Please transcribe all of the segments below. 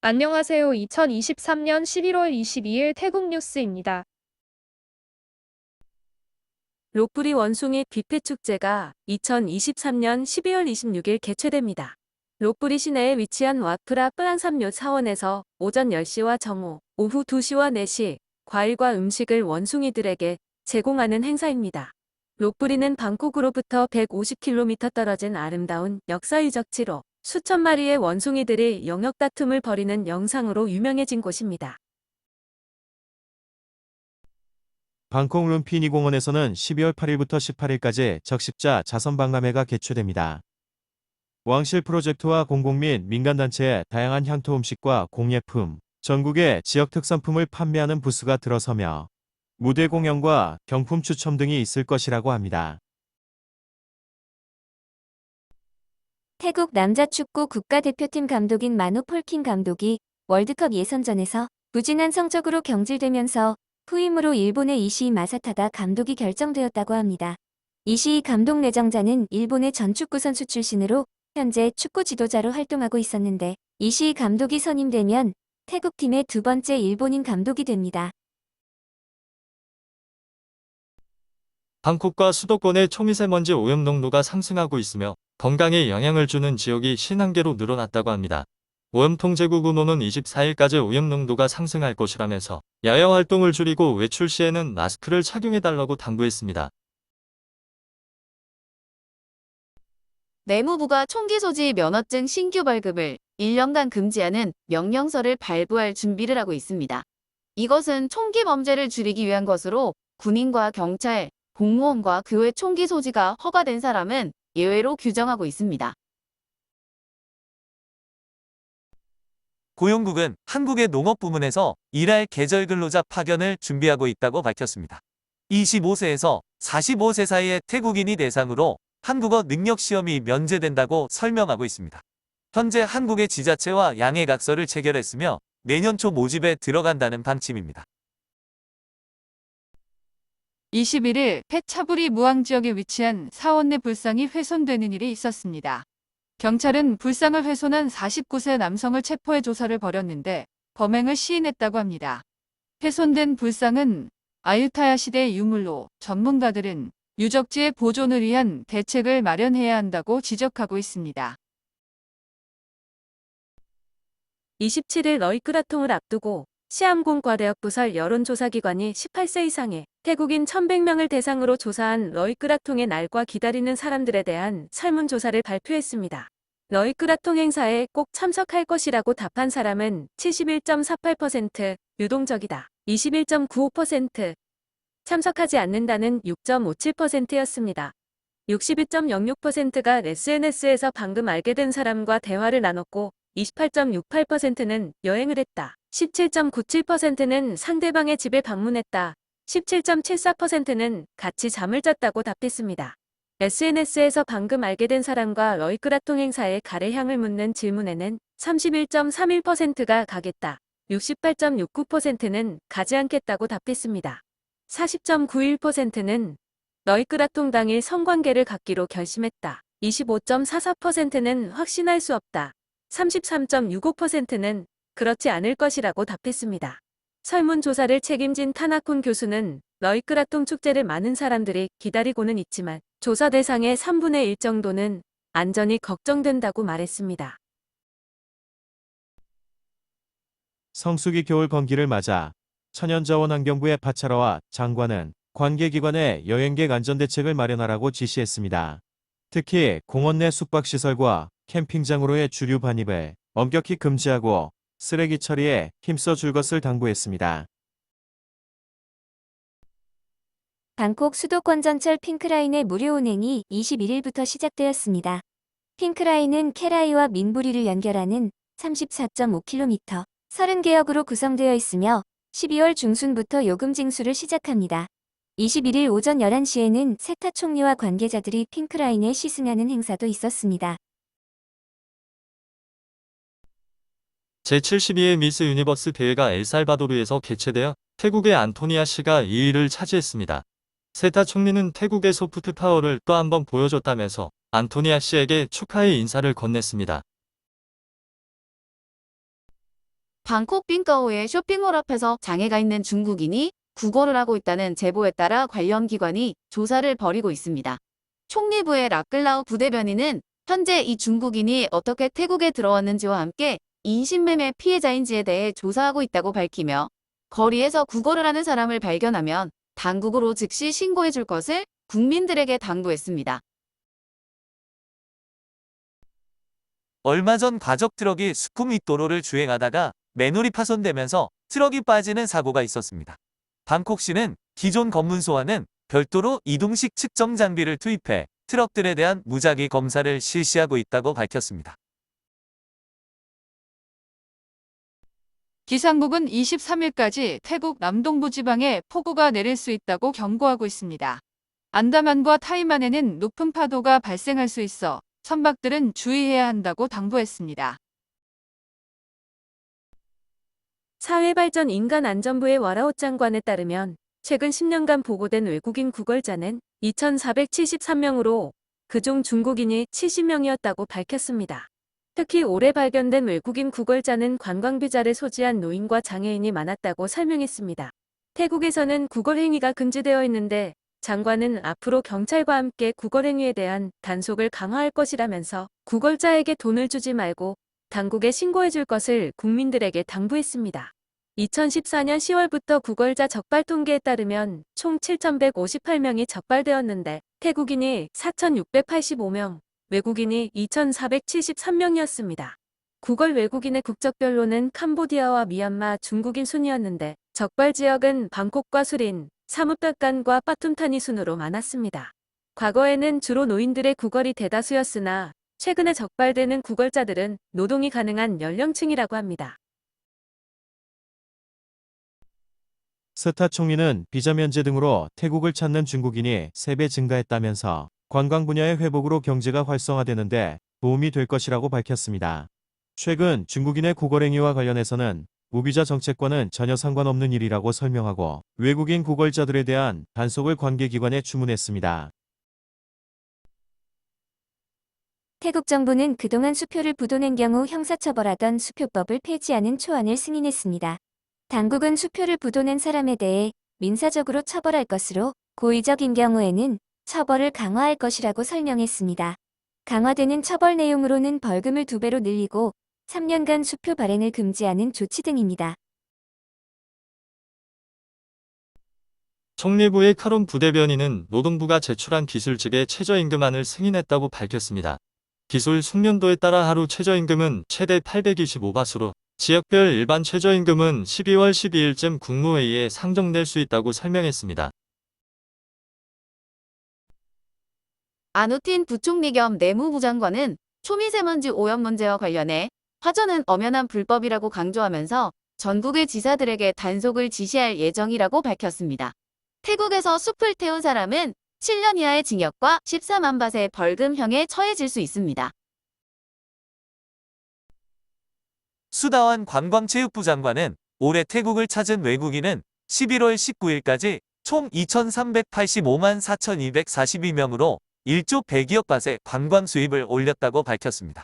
안녕하세요. 2023년 11월 22일 태국 뉴스입니다. 록부리 원숭이 뷔페 축제가 2023년 12월 26일 개최됩니다. 록부리 시내에 위치한 와프라 뿌란삼요 사원에서 오전 10시와 정오, 오후 2시와 4시 과일과 음식을 원숭이들에게 제공하는 행사입니다. 록부리는 방콕으로부터 150km 떨어진 아름다운 역사유적 지로 수천 마리의 원숭이들이 영역 다툼을 벌이는 영상으로 유명해진 곳입니다. 방콕 룸피니 공원에서는 12월 8일부터 18일까지 적십자 자선박람회가 개최됩니다. 왕실 프로젝트와 공공 및 민간단체의 다양한 향토 음식과 공예품, 전국의 지역 특산품을 판매하는 부스가 들어서며 무대 공연과 경품 추첨 등이 있을 것이라고 합니다. 태국 남자축구 국가대표팀 감독인 마누 폴킨 감독이 월드컵 예선전에서 부진한 성적으로 경질되면서 후임으로 일본의 이시이 마사타다 감독이 결정되었다고 합니다. 이시이 감독 내정자는 일본의 전 축구 선수 출신으로 현재 축구 지도자로 활동하고 있었는데 이시이 감독이 선임되면 태국팀의 두 번째 일본인 감독이 됩니다. 방콕과 수도권의 초미세먼지 오염 농도가 상승하고 있으며 건강에 영향을 주는 지역이 51개로 늘어났다고 합니다. 오염통제국 의노는 24일까지 오염 농도가 상승할 것이라면서 야외 활동을 줄이고 외출 시에는 마스크를 착용해달라고 당부했습니다. 내무부가 총기 소지 면허증 신규 발급을 1년간 금지하는 명령서를 발부할 준비를 하고 있습니다. 이것은 총기 범죄를 줄이기 위한 것으로 군인과 경찰, 공무원과 그 외 총기 소지가 허가된 사람은 예외로 규정하고 있습니다. 고용국은 한국의 농업 부문에서 일할 계절 근로자 파견을 준비하고 있다고 밝혔습니다. 25세에서 45세 사이의 태국인이 대상으로 한국어 능력 시험이 면제된다고 설명하고 있습니다. 현재 한국의 지자체와 양해각서를 체결했으며 내년 초 모집에 들어간다는 방침입니다. 21일 펫차부리 무앙 지역에 위치한 사원 내 불상이 훼손되는 일이 있었습니다. 경찰은 불상을 훼손한 49세 남성을 체포해 조사를 벌였는데 범행을 시인했다고 합니다. 훼손된 불상은 아유타야 시대의 유물로 전문가들은 유적지의 보존을 위한 대책을 마련해야 한다고 지적하고 있습니다. 27일 러이크라통을 앞두고 시암공과대학부설 여론조사기관이 18세 이상의 태국인 1100명을 대상으로 조사한 러이크라통의 날과 기다리는 사람들에 대한 설문조사를 발표했습니다. 러이크라통 행사에 꼭 참석할 것이라고 답한 사람은 71.48%, 유동적이다 21.95%, 참석하지 않는다는 6.57%였습니다. 62.06%가 SNS에서 방금 알게 된 사람과 대화를 나눴고 28.68%는 여행을 했다. 17.97%는 상대방의 집에 방문했다. 17.74%는 같이 잠을 잤다고 답했습니다. SNS에서 방금 알게 된 사람과 러이크라통 행사에 갈의 향을 묻는 질문에는 31.31%가 가겠다. 68.69%는 가지 않겠다고 답했습니다. 40.91%는 러이크라통 당일 성관계를 갖기로 결심했다. 25.44%는 확신할 수 없다. 33.65%는 그렇지 않을 것이라고 답했습니다. 설문조사를 책임진 타나콘 교수는 러이크라통 축제를 많은 사람들이 기다리고는 있지만 조사 대상의 3분의 1 정도는 안전이 걱정된다고 말했습니다. 성수기 겨울 건기를 맞아 천연자원환경부의 파차라와 장관은 관계기관에 여행객 안전대책을 마련하라고 지시했습니다. 특히 공원 내 숙박시설과 캠핑장으로의 주류 반입을 엄격히 금지하고 쓰레기 처리에 힘써줄 것을 당부했습니다. 방콕 수도권 전철 핑크라인의 무료 운행이 21일부터 시작되었습니다. 핑크라인은 케라이와 민부리를 연결하는 34.5km, 30개역으로 구성되어 있으며 12월 중순부터 요금 징수를 시작합니다. 21일 오전 11시에는 세타 총리와 관계자들이 핑크라인에 시승하는 행사도 있었습니다. 제72회 미스 유니버스 대회가 엘살바도르에서 개최되어 태국의 안토니아 씨가 2위를 차지했습니다. 세타 총리는 태국의 소프트 파워를 또 한 번 보여줬다면서 안토니아 씨에게 축하의 인사를 건넸습니다. 방콕 빙거우의 쇼핑몰 앞에서 장애가 있는 중국인이 구걸을 하고 있다는 제보에 따라 관련 기관이 조사를 벌이고 있습니다. 총리부의 라클라우 부대변인은 현재 이 중국인이 어떻게 태국에 들어왔는지와 함께 인신매매 피해자인지에 대해 조사하고 있다고 밝히며 거리에서 구걸을 하는 사람을 발견하면 당국으로 즉시 신고해 줄 것을 국민들에게 당부했습니다. 얼마 전 과적 트럭이 수쿰 도로를 주행하다가 맨홀이 파손되면서 트럭이 빠지는 사고가 있었습니다. 방콕시는 기존 검문소와는 별도로 이동식 측정 장비를 투입해 트럭들에 대한 무작위 검사를 실시하고 있다고 밝혔습니다. 기상국은 23일까지 태국 남동부 지방에 폭우가 내릴 수 있다고 경고하고 있습니다. 안다만과 타이만에는 높은 파도가 발생할 수 있어 선박들은 주의해야 한다고 당부했습니다. 사회발전인간안전부의 와라옷 장관에 따르면 최근 10년간 보고된 외국인 구걸자는 2,473명으로 그중 중국인이 70명이었다고 밝혔습니다. 특히 올해 발견된 외국인 구걸자는 관광비자를 소지한 노인과 장애인이 많았다고 설명했습니다. 태국에서는 구걸 행위가 금지되어 있는데 장관은 앞으로 경찰과 함께 구걸 행위에 대한 단속을 강화할 것이라면서 구걸자에게 돈을 주지 말고 당국에 신고해 줄 것을 국민들에게 당부했습니다. 2014년 10월부터 구걸자 적발 통계에 따르면 총 7,158명이 적발되었는데 태국인이 4,685명, 외국인이 2,473명이었습니다. 구걸 외국인의 국적별로는 캄보디아와 미얀마, 중국인 순이었는데 적발 지역은 방콕과 수린, 사무별간과 빠툼타니 순으로 많았습니다. 과거에는 주로 노인들의 구걸이 대다수였으나 최근에 적발되는 구걸자들은 노동이 가능한 연령층이라고 합니다. 스타 총리는 비자 면제 등으로 태국을 찾는 중국인이 3배 증가했다면서 관광 분야의 회복으로 경제가 활성화되는데 도움이 될 것이라고 밝혔습니다. 최근 중국인의 구걸 행위와 관련해서는 무비자 정책과는 전혀 상관없는 일이라고 설명하고 외국인 구걸자들에 대한 단속을 관계기관에 주문했습니다. 태국 정부는 그동안 수표를 부도낸 경우 형사처벌하던 수표법을 폐지하는 초안을 승인했습니다. 당국은 수표를 부도낸 사람에 대해 민사적으로 처벌할 것으로 고의적인 경우에는 처벌을 강화할 것이라고 설명했습니다. 강화되는 처벌 내용으로는 벌금을 2배로 늘리고 3년간 수표 발행을 금지하는 조치 등입니다. 총리부의 카론 부대변인은 노동부가 제출한 기술직의 최저임금안을 승인했다고 밝혔습니다. 기술 숙련도에 따라 하루 최저임금은 최대 825바트로 지역별 일반 최저임금은 12월 12일쯤 국무회의에 상정될 수 있다고 설명했습니다. 아누틴 부총리 겸 내무부 장관은 초미세먼지 오염 문제와 관련해 화전은 엄연한 불법이라고 강조하면서 전국의 지사들에게 단속을 지시할 예정이라고 밝혔습니다. 태국에서 숲을 태운 사람은 7년 이하의 징역과 14만 바트의 벌금형에 처해질 수 있습니다. 수다완 관광체육부 장관은 올해 태국을 찾은 외국인은 11월 19일까지 총 2,385만 4,242명으로 1조 100여억 바트의 관광 수입을 올렸다고 밝혔습니다.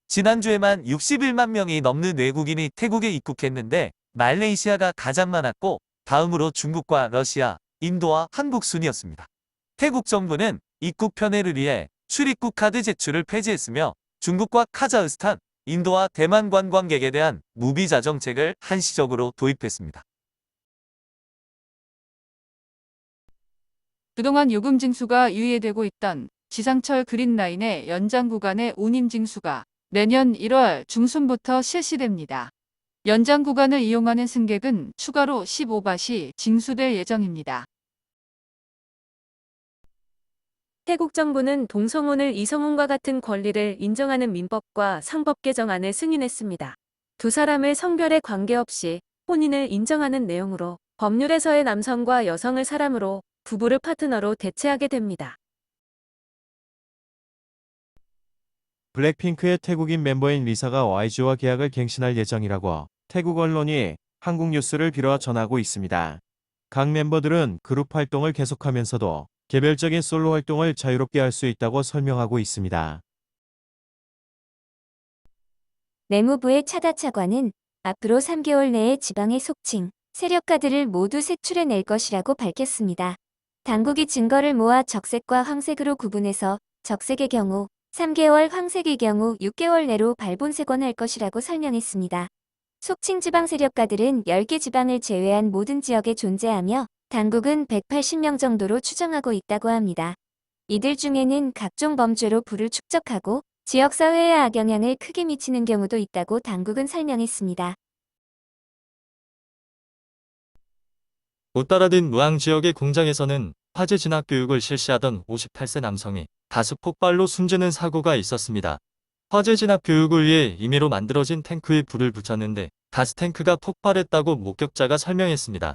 지난주에만 61만 명이 넘는 외국인이 태국에 입국했는데 말레이시아가 가장 많았고 다음으로 중국과 러시아, 인도와 한국 순이었습니다. 태국 정부는 입국 편의를 위해 출입국 카드 제출을 폐지했으며 중국과 카자흐스탄, 인도와 대만 관광객에 대한 무비자 정책을 한시적으로 도입했습니다. 그동안 요금 징수가 유예되고 있던 지상철 그린라인의 연장 구간의 운임 징수가 내년 1월 중순부터 실시됩니다. 연장 구간을 이용하는 승객은 추가로 15바트이 징수될 예정입니다. 태국 정부는 동성혼을 이성혼과 같은 권리를 인정하는 민법과 상법 개정안을 승인했습니다. 두 사람을 성별에 관계없이 혼인을 인정하는 내용으로 법률에서의 남성과 여성을 사람으로 부부를 파트너로 대체하게 됩니다. 블랙핑크의 태국인 멤버인 리사가 YG와 계약을 갱신할 예정이라고 태국 언론이 한국 뉴스를 빌어 전하고 있습니다. 각 멤버들은 그룹 활동을 계속하면서도 개별적인 솔로 활동을 자유롭게 할 수 있다고 설명하고 있습니다. 내무부의 차다 차관은 앞으로 3개월 내에 지방의 속칭, 세력가들을 모두 색출해낼 것이라고 밝혔습니다. 당국이 증거를 모아 적색과 황색으로 구분해서 적색의 경우 3개월, 황색의 경우 6개월 내로 발본색원할 것이라고 설명했습니다. 속칭 지방 세력가들은 10개 지방을 제외한 모든 지역에 존재하며 당국은 180명 정도로 추정하고 있다고 합니다. 이들 중에는 각종 범죄로 부를 축적하고 지역사회에 악영향을 크게 미치는 경우도 있다고 당국은 설명했습니다. 웃따라딘 무앙 지역의 공장에서는 화재 진압 교육을 실시하던 58세 남성이 가스 폭발로 숨지는 사고가 있었습니다. 화재 진압 교육을 위해 임의로 만들어진 탱크에 불을 붙였는데 가스 탱크가 폭발했다고 목격자가 설명했습니다.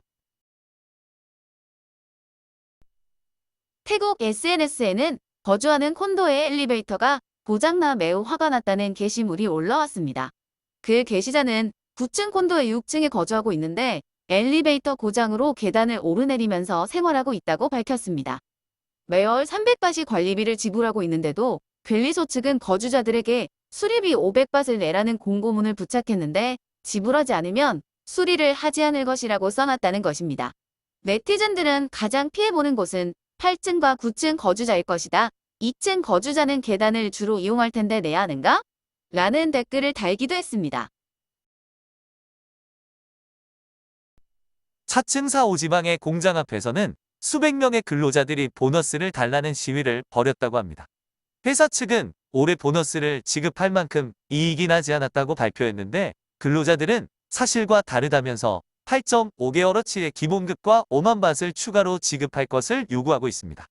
태국 SNS에는 거주하는 콘도의 엘리베이터가 고장나 매우 화가 났다는 게시물이 올라왔습니다. 그 게시자는 9층 콘도의 6층에 거주하고 있는데 엘리베이터 고장으로 계단을 오르내리면서 생활하고 있다고 밝혔습니다. 매월 300바시 관리비를 지불하고 있는데도 벨리소 측은 거주자들에게 수리비 500바트를 내라는 공고문을 부착했는데 지불하지 않으면 수리를 하지 않을 것이라고 써놨다는 것입니다. 네티즌들은 가장 피해보는 곳은 8층과 9층 거주자일 것이다. 2층 거주자는 계단을 주로 이용할 텐데 내야 하는가? 라는 댓글을 달기도 했습니다. 차츰 4호지방의 공장 앞에서는 수백 명의 근로자들이 보너스를 달라는 시위를 벌였다고 합니다. 회사 측은 올해 보너스를 지급할 만큼 이익이 나지 않았다고 발표했는데 근로자들은 사실과 다르다면서 8.5개월어치의 기본급과 5만 바트를 추가로 지급할 것을 요구하고 있습니다.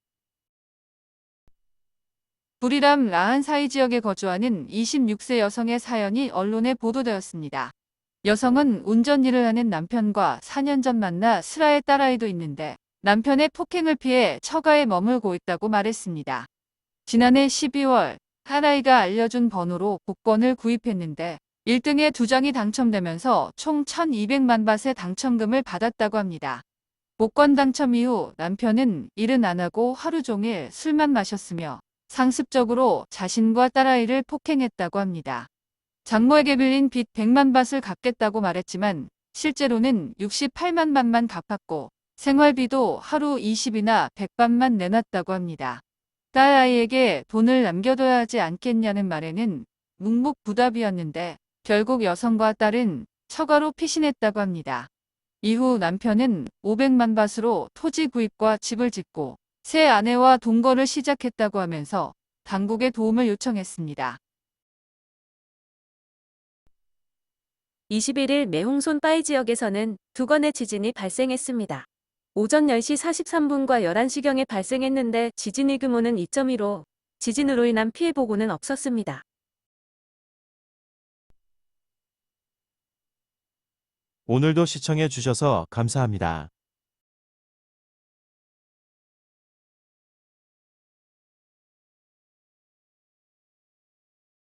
부리람 라한사이 지역에 거주하는 26세 여성의 사연이 언론에 보도되었습니다. 여성은 운전 일을 하는 남편과 4년 전 만나 슬하의 딸아이도 있는데 남편의 폭행을 피해 처가에 머물고 있다고 말했습니다. 지난해 12월 딸아이가 알려준 번호로 복권을 구입했는데 1등에 2장이 당첨되면서 총 1,200만 바트의 당첨금을 받았다고 합니다. 복권 당첨 이후 남편은 일은 안 하고 하루 종일 술만 마셨으며 상습적으로 자신과 딸아이를 폭행했다고 합니다. 장모에게 빌린 빚 100만 바트를 갚겠다고 말했지만 실제로는 68만 바트만 갚았고 생활비도 하루 20이나 100바트만 내놨다고 합니다. 딸아이에게 돈을 남겨둬야 하지 않겠냐는 말에는 묵묵부답이었는데 결국 여성과 딸은 처가로 피신했다고 합니다. 이후 남편은 500만 바트로 토지 구입과 집을 짓고 새 아내와 동거를 시작했다고 하면서 당국에 도움을 요청했습니다. 21일 매홍손 빠이 지역에서는 2건의 지진이 발생했습니다. 오전 10시 43분과 11시경에 발생했는데 지진의 규모는 2.1로 지진으로 인한 피해 보고는 없었습니다. 오늘도 시청해 주셔서 감사합니다.